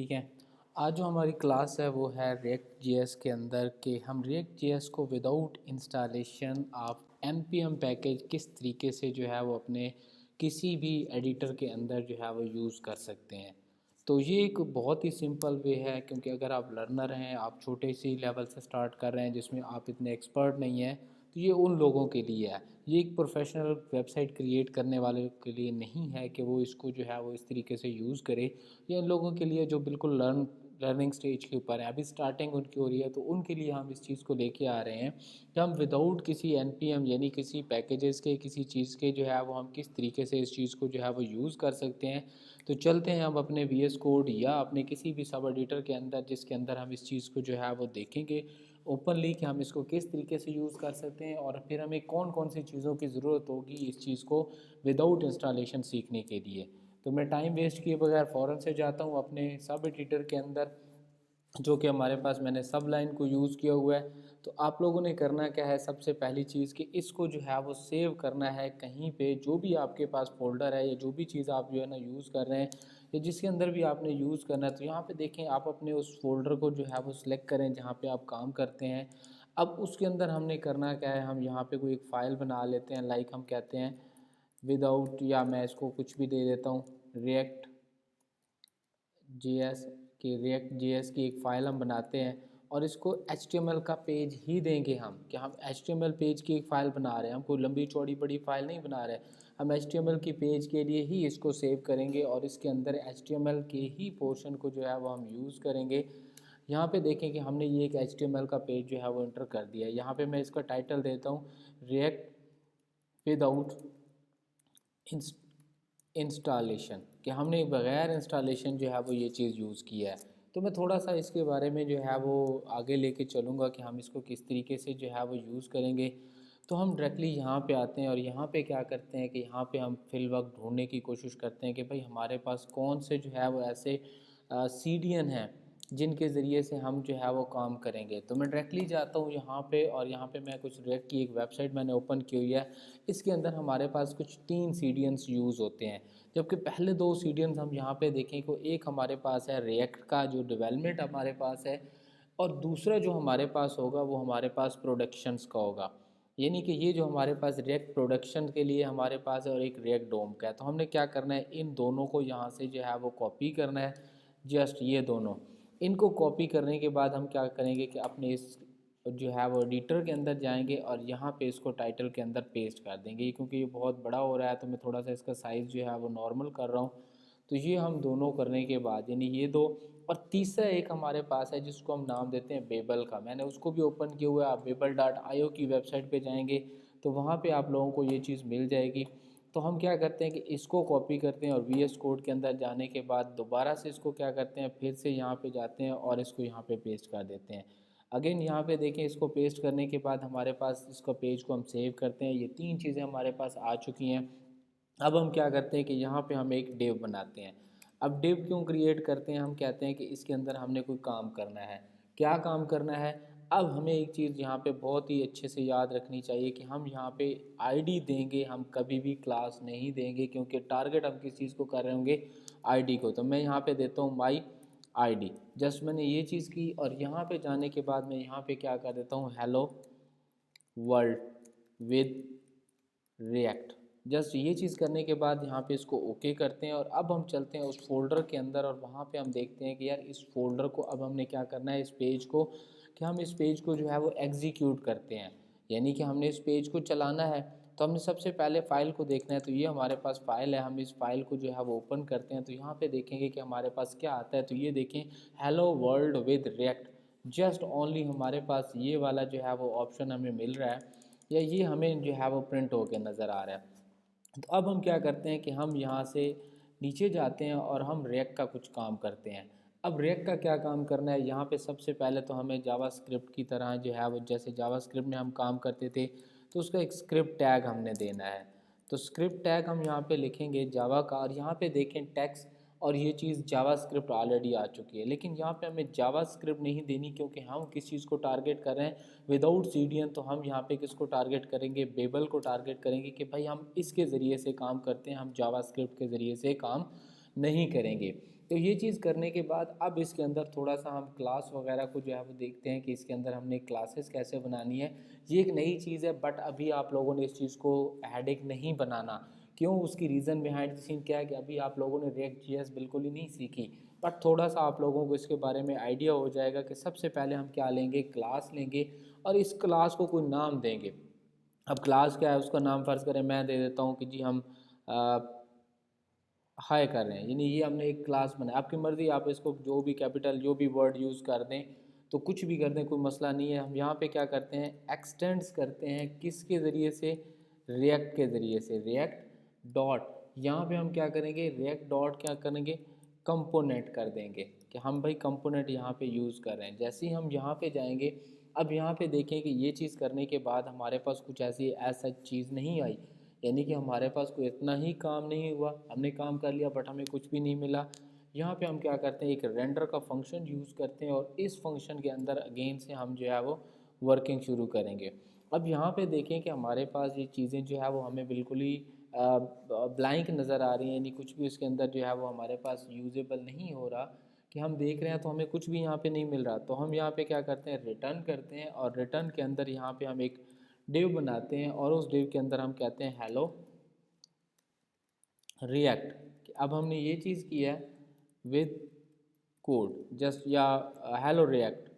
ठीक है। आज जो हमारी क्लास है वो है रिएक्ट जेएस के अंदर के हम रिएक्ट जेएस को without installation of npm package किस तरीके से जो है वो अपने किसी भी एडिटर के अंदर जो है वो यूज़ कर सकते हैं। तो ये एक बहुत ही सिंपल वे है, क्योंकि अगर आप लर्नर हैं, आप छोटे सी लेवल से स्टार्ट कर रहे हैं जिसमें आप इतने एक्सपर्ट नहीं हैं, तो ये उन लोगों के लिए है। ये एक प्रोफेशनल वेबसाइट क्रिएट करने वाले के लिए नहीं है कि वो इसको जो है वो इस तरीके से यूज़ करे। ये इन लोगों के लिए जो बिल्कुल लर्निंग स्टेज के ऊपर है, अभी स्टार्टिंग उनकी हो रही है, तो उनके लिए हम इस चीज़ को लेके आ रहे हैं कि हम विदाउट किसी npm यानी किसी पैकेजेस के किसी चीज़ के जो है वो हम किस तरीके से इस चीज़ को जो है वो यूज़ कर सकते हैं। तो चलते हैं हम अपने VS कोड या अपने किसी भी सब एडिटर के अंदर, जिसके अंदर हम इस चीज़ को जो है वो देखेंगे ओपनली कि हम इसको किस तरीके से यूज़ कर सकते हैं, और फिर हमें कौन कौन सी चीज़ों की ज़रूरत होगी इस चीज़ को विदाउट इंस्टॉलेशन सीखने के लिए। तो मैं टाइम वेस्ट किए बगैर फ़ौरन से जाता हूँ अपने सब एडिटर के अंदर, जो कि हमारे पास मैंने सब लाइन को यूज़ किया हुआ है। तो आप लोगों ने करना क्या है, सबसे पहली चीज़ कि इसको जो है वो सेव करना है कहीं पे, जो भी आपके पास फोल्डर है या जो भी चीज़ आप जो है ना यूज़ कर रहे हैं या जिसके अंदर भी आपने यूज़ करना है। तो यहाँ पे देखें, आप अपने उस फोल्डर को जो है वो सिलेक्ट करें जहाँ पे आप काम करते हैं। अब उसके अंदर हमने करना क्या है, हम यहाँ पे कोई एक फ़ाइल बना लेते हैं, लाइक हम कहते हैं विदाउट, या मैं इसको कुछ भी दे देता हूँ रिएक्ट जेएस रिएक्ट जेएस की एक फ़ाइल हम बनाते हैं, और इसको HTML का पेज ही देंगे हम, कि हम HTML पेज की एक फ़ाइल बना रहे हैं, हम कोई लंबी चौड़ी बड़ी फ़ाइल नहीं बना रहे। हम HTML की पेज के लिए ही इसको सेव करेंगे और इसके अंदर HTML के ही पोर्शन को जो है वो हम यूज़ करेंगे। यहाँ पे देखें कि हमने ये एक HTML का पेज जो है वो एंटर कर दिया है। यहाँ पे मैं इसका टाइटल देता हूँ रिएक्ट विदाउट इंस्टॉलेशन, कि हमने बग़ैर इंस्टॉलेशन जो है वो ये चीज़ यूज़ किया है। तो मैं थोड़ा सा इसके बारे में जो है वो आगे लेके चलूँगा कि हम इसको किस तरीके से जो है वो यूज़ करेंगे। तो हम डायरेक्टली यहाँ पे आते हैं और यहाँ पे क्या करते हैं कि यहाँ पे हम फिल वक्त ढूंढने की कोशिश करते हैं कि भाई हमारे पास कौन से जो है वो ऐसे सीडियन हैं जिनके ज़रिए से हम जो है वो काम करेंगे। तो मैं डायरेक्टली जाता हूँ यहाँ पे, और यहाँ पे मैं कुछ रिएक्ट की एक वेबसाइट मैंने ओपन की हुई है। इसके अंदर हमारे पास कुछ 3 सीडियंस यूज़ होते हैं, जबकि पहले 2 सीडियंस हम यहाँ पे देखें को एक हमारे पास है रिएक्ट का जो डेवलपमेंट हमारे पास है, और दूसरा जो हमारे पास होगा वो हमारे पास प्रोडक्शंस का होगा। यानी कि ये जो हमारे पास रिएक्ट प्रोडक्शन के लिए हमारे पास है और एक रिएक्ट डोम का है। तो हमने क्या करना है, इन दोनों को यहाँ से जो है वो कॉपी करना है। जस्ट ये दोनों, इनको कॉपी करने के बाद हम क्या करेंगे कि अपने इस जो है वो एडिटर के अंदर जाएंगे और यहाँ पे इसको टाइटल के अंदर पेस्ट कर देंगे। क्योंकि ये बहुत बड़ा हो रहा है तो मैं थोड़ा सा इसका साइज़ जो है वो नॉर्मल कर रहा हूँ। तो ये हम दोनों करने के बाद, यानी ये दो, और तीसरा एक हमारे पास है जिसको हम नाम देते हैं बेबल का। मैंने उसको भी ओपन किया हुआ है। आप बेबल.io की वेबसाइट पे जाएंगे तो वहाँ पे आप लोगों को ये चीज़ मिल जाएगी। तो हम क्या करते हैं कि इसको कॉपी करते हैं और VS कोड के अंदर जाने के बाद दोबारा से इसको क्या करते हैं, फिर से यहाँ पे जाते हैं और इसको यहाँ पे पेस्ट कर देते हैं। अगेन यहाँ पे देखें, इसको पेस्ट करने के बाद हमारे पास इसका पेज को हम सेव करते हैं। ये 3 चीज़ें हमारे पास आ चुकी हैं। अब हम क्या करते हैं कि यहाँ पे हम एक डिव बनाते हैं। अब डिव क्यों क्रिएट करते हैं, हम कहते हैं कि इसके अंदर हमने कोई काम करना है। क्या काम करना है, अब हमें एक चीज़ यहाँ पे बहुत ही अच्छे से याद रखनी चाहिए कि हम यहाँ पे आईडी देंगे, हम कभी भी क्लास नहीं देंगे, क्योंकि टारगेट हम किस चीज़ को कर रहे होंगे, आईडी को। तो मैं यहाँ पे देता हूँ माई आईडी। जस्ट मैंने ये चीज़ की, और यहाँ पे जाने के बाद मैं यहाँ पे क्या कर देता हूँ, hello world with react. Just ये चीज़ करने के बाद यहाँ पे इसको ओके करते हैं, और अब हम चलते हैं उस फोल्डर के अंदर और वहाँ पे हम देखते हैं कि यार इस फोल्डर को अब हमने क्या करना है, इस पेज को, कि हम इस पेज को जो है वो एग्जीक्यूट करते हैं, यानी कि हमने इस पेज को चलाना है। तो हमने सबसे पहले फ़ाइल को देखना है। तो ये हमारे पास फ़ाइल है, हम इस फाइल को जो है वो ओपन करते हैं। तो यहाँ पे देखेंगे कि हमारे पास क्या आता है। तो ये देखें, hello world with react. Just only हमारे पास ये वाला जो है वो ऑप्शन हमें मिल रहा है, या ये हमें जो है वो प्रिंट होकर नज़र आ रहा है। तो अब हम क्या करते हैं कि हम यहाँ से नीचे जाते हैं और हम रिएक्ट का कुछ काम करते हैं। अब रिएक्ट का क्या काम करना है, यहाँ पे सबसे पहले तो हमें जावास्क्रिप्ट की तरह जो है वो, जैसे जावास्क्रिप्ट में हम काम करते थे, तो उसका एक स्क्रिप्ट टैग हमने देना है। तो स्क्रिप्ट टैग हम यहाँ पे लिखेंगे जावा का, और यहाँ पे देखें टेक्स्ट, और ये चीज़ जावास्क्रिप्ट ऑलरेडी आ चुकी है। लेकिन यहाँ पे हमें जावास्क्रिप्ट नहीं देनी, क्योंकि हम किस चीज़ को टारगेट कर रहे हैं, विदाउट सीडियन। तो हम यहाँ पे किसको टारगेट करेंगे, बेबल को टारगेट करेंगे, कि भाई हम इसके ज़रिए से काम करते हैं, हम जावास्क्रिप्ट के ज़रिए से काम नहीं करेंगे। तो ये चीज़ करने के बाद अब इसके अंदर थोड़ा सा हम क्लास वगैरह को जो है वो देखते हैं कि इसके अंदर हमने क्लासेस कैसे बनानी है। ये एक नई चीज़ है, बट अभी आप लोगों ने इस चीज़ को हेडेक नहीं बनाना। क्यों? उसकी रीज़न बिहाइंड द सीन क्या है कि अभी आप लोगों ने रिएक्ट जीएस बिल्कुल ही नहीं सीखी, बट थोड़ा सा आप लोगों को इसके बारे में आइडिया हो जाएगा कि सबसे पहले हम क्या लेंगे, क्लास लेंगे और इस क्लास को कोई नाम देंगे। अब क्लास क्या है, उसका नाम फ़र्ज़ करें मैं दे देता हूँ कि जी हम हाई कर रहे हैं, यानी ये हमने एक क्लास बनाया। आपकी मर्ज़ी, आप इसको जो भी कैपिटल जो भी वर्ड यूज़ कर दें, तो कुछ भी कर दें, कोई मसला नहीं है। हम यहाँ पे क्या करते हैं, एक्सटेंड्स करते हैं किसके ज़रिए से, रिएक्ट के ज़रिए से। रिएक्ट डॉट, यहाँ पे हम क्या करेंगे, रिएक्ट डॉट क्या करेंगे, कंपोनेंट कर देंगे कि हम भाई कंपोनेंट यहाँ पे यूज़ कर रहे हैं। जैसे ही हम यहाँ पे जाएंगे, अब यहाँ पे देखें कि ये चीज़ करने के बाद हमारे पास कुछ ऐसी ऐसा चीज़ नहीं आई, यानी कि हमारे पास कोई इतना ही काम नहीं हुआ, हमने काम कर लिया बट हमें कुछ भी नहीं मिला। यहाँ पे हम क्या करते हैं, एक रेंडर का फंक्शन यूज़ करते हैं और इस फंक्शन के अंदर अगेन से हम जो है वो वर्किंग शुरू करेंगे। अब यहाँ पे देखें कि हमारे पास ये चीज़ें जो है वो हमें बिल्कुल ही ब्लैंक नज़र आ रही हैं, यानी कुछ भी उसके अंदर जो है वो हमारे पास यूजेबल नहीं हो रहा, कि हम देख रहे हैं तो हमें कुछ भी यहाँ पे नहीं मिल रहा। तो हम यहाँ पे क्या करते हैं, रिटर्न करते हैं और रिटर्न के अंदर यहाँ पे हम एक डिव बनाते हैं और उस डिव के अंदर हम कहते हैं हेलो रिएक्ट। अब हमने ये चीज़ किया है विद कोड जस्ट, या हेलो रिएक्ट,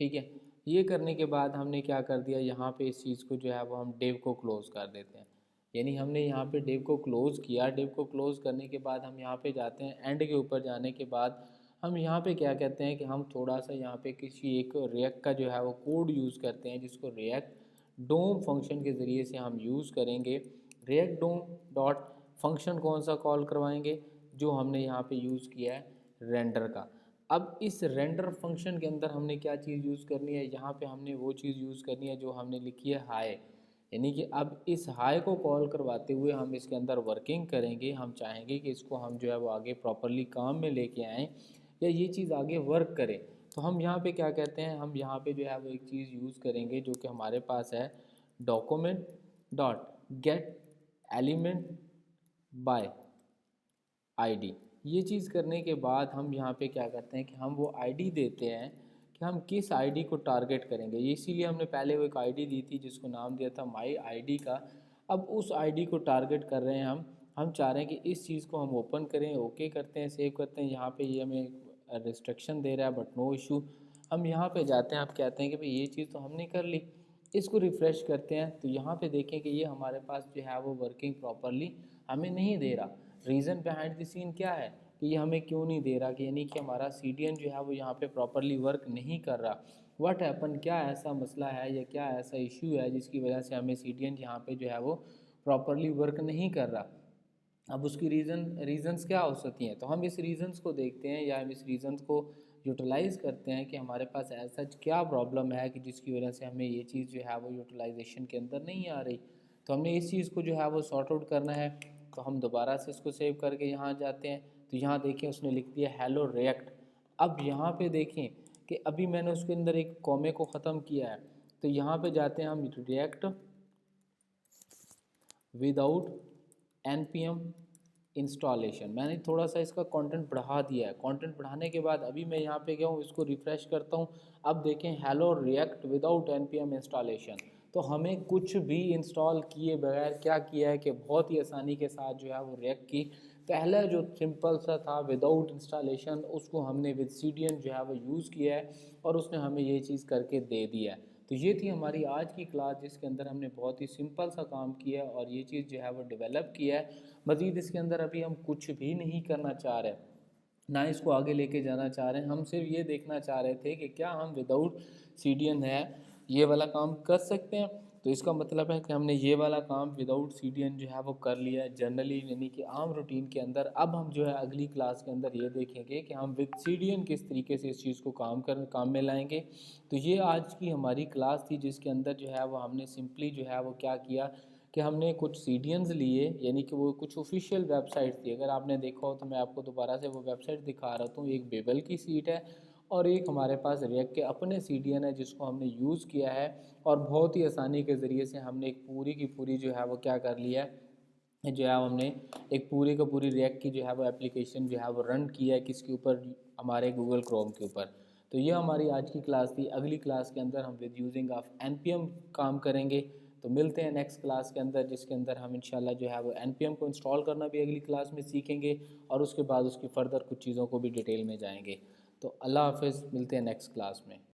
ठीक है। ये करने के बाद हमने क्या कर दिया, यहाँ पे इस चीज़ को जो है वो हम डिव को क्लोज़ कर देते हैं। यानी हमने यहाँ पे डिव को क्लोज़ किया। डिव को क्लोज़ करने के बाद हम यहाँ पे जाते हैं, एंड के ऊपर जाने के बाद हम यहाँ पे क्या कहते हैं कि हम थोड़ा सा यहाँ पे किसी एक रिएक्ट का जो है वो कोड यूज़ करते हैं, जिसको रिएक्ट डोम फंक्शन के ज़रिए से हम यूज़ करेंगे। रिएक्ट डोम डॉट फंक्शन कौन सा कॉल करवाएंगे, जो हमने यहाँ पे यूज़ किया है रेंडर का। अब इस रेंडर फंक्शन के अंदर हमने क्या चीज़ यूज़ करनी है, यहाँ पे हमने वो चीज़ यूज़ करनी है जो हमने लिखी है हाई। यानी कि अब इस हाई को कॉल करवाते हुए हम इसके अंदर वर्किंग करेंगे। हम चाहेंगे कि इसको हम जो है वो आगे प्रॉपरली काम में लेके आएँ या ये चीज़ आगे वर्क करे। तो हम यहाँ पे क्या कहते हैं, हम यहाँ पे जो है वो एक चीज़ यूज़ करेंगे जो कि हमारे पास है, document dot gate element by ID. ये चीज़ करने के बाद हम यहाँ पे क्या करते हैं कि हम वो आईडी देते हैं कि हम किस आईडी को टारगेट करेंगे। ये इसीलिए हमने पहले वो एक आईडी दी थी जिसको नाम दिया था माई आईडी का। अब उस आईडी को टारगेट कर रहे हैं हम चाह रहे हैं कि इस चीज़ को हम ओपन करें, ओके करते हैं, सेव करते हैं। यहाँ पे ये हमें रिस्ट्रिक्शन दे रहा है बट नो इशू। हम यहाँ पे जाते हैं, आप कहते हैं कि भाई ये चीज़ तो हमने कर ली, इसको रिफ़्रेश करते हैं तो यहाँ पे देखें कि ये हमारे पास जो है वो वर्किंग प्रॉपरली हमें नहीं दे रहा। रीज़न बिहाइंड द सीन क्या है कि ये हमें क्यों नहीं दे रहा, कि यानी कि हमारा CDN जो है वो यहाँ पे प्रॉपरली वर्क नहीं कर रहा। व्हाट हैपन, क्या ऐसा मसला है या क्या ऐसा इशू है जिसकी वजह से हमें CDN यहाँ पे जो है वो प्रॉपरली वर्क नहीं कर रहा। अब उसकी रीज़न्स क्या हो सकती हैं, तो हम इस रीज़न्स को देखते हैं या हम इस रीज़न्स को यूटिलाइज़ करते हैं कि हमारे पास ऐसा क्या प्रॉब्लम है कि जिसकी वजह से हमें ये चीज़ जो है वो यूटिलाइजेशन के अंदर नहीं आ रही। तो हमने इस चीज़ को जो है वो सॉर्ट आउट करना है। तो हम दोबारा से इसको सेव करके यहाँ जाते हैं, तो यहाँ देखें उसने लिख दिया हेलो रिएक्ट। अब यहाँ पे देखें कि अभी मैंने उसके अंदर एक कॉमे को ख़त्म किया है, तो यहाँ पे जाते हैं हम रिएक्ट विदाउट npm इंस्टॉलेशन। मैंने थोड़ा सा इसका कंटेंट बढ़ा दिया है। कंटेंट बढ़ाने के बाद अभी मैं यहाँ पे गया हूँ, इसको रिफ़्रेश करता हूँ। अब देखें hello react without npm installation. तो हमें कुछ भी इंस्टॉल किए बगैर क्या किया है कि बहुत ही आसानी के साथ जो है वो रिएक्ट की पहला जो सिंपल सा था विदाउट इंस्टॉलेशन, उसको हमने विद CDN जो है वो यूज़ किया है और उसने हमें ये चीज़ करके दे दिया है। तो ये थी हमारी आज की क्लास जिसके अंदर हमने बहुत ही सिंपल सा काम किया है और ये चीज़ जो है वो डेवलप किया है। मज़ीद इसके अंदर अभी हम कुछ भी नहीं करना चाह रहे, ना इसको आगे लेके जाना चाह रहे हैं। हम सिर्फ ये देखना चाह रहे थे कि क्या हम विदाउट CDN है ये वाला काम कर सकते हैं। तो इसका मतलब है कि हमने ये वाला काम विदाउट CDN जो है वो कर लिया है जनरली, यानी कि आम रूटीन के अंदर। अब हम जो है अगली क्लास के अंदर ये देखेंगे कि हम विद CDN किस तरीके से इस चीज़ को काम में लाएंगे। तो ये आज की हमारी क्लास थी जिसके अंदर जो है वो हमने सिंपली जो है वो क्या किया कि हमने कुछ CDNs लिए, यानी कि वो कुछ ऑफिशियल वेबसाइट थी। अगर आपने देखा हो तो मैं आपको दोबारा से वो वेबसाइट दिखा रहा हूँ। एक बेबल की सीट है और एक हमारे पास रिएक्ट के अपने CDN है जिसको हमने यूज़ किया है और बहुत ही आसानी के ज़रिए से हमने एक पूरी की पूरी जो है वो क्या कर लिया है, जो है हमने एक पूरी का पूरी रिएक्ट की जो है वो एप्लीकेशन जो है वो रन किया है किसके ऊपर, हमारे गूगल क्रोम के ऊपर। तो ये हमारी आज की क्लास थी। अगली क्लास के अंदर हम विद यूजिंग ऑफ npm काम करेंगे। तो मिलते हैं नेक्स्ट क्लास के अंदर, जिसके अंदर हम इंशाल्लाह जो है वो npm को इंस्टॉल करना भी अगली क्लास में सीखेंगे और उसके बाद उसकी फ़र्दर कुछ चीज़ों को भी डिटेल में जाएंगे। तो अल्लाह हाफ़िज़, मिलते हैं नेक्स्ट क्लास में।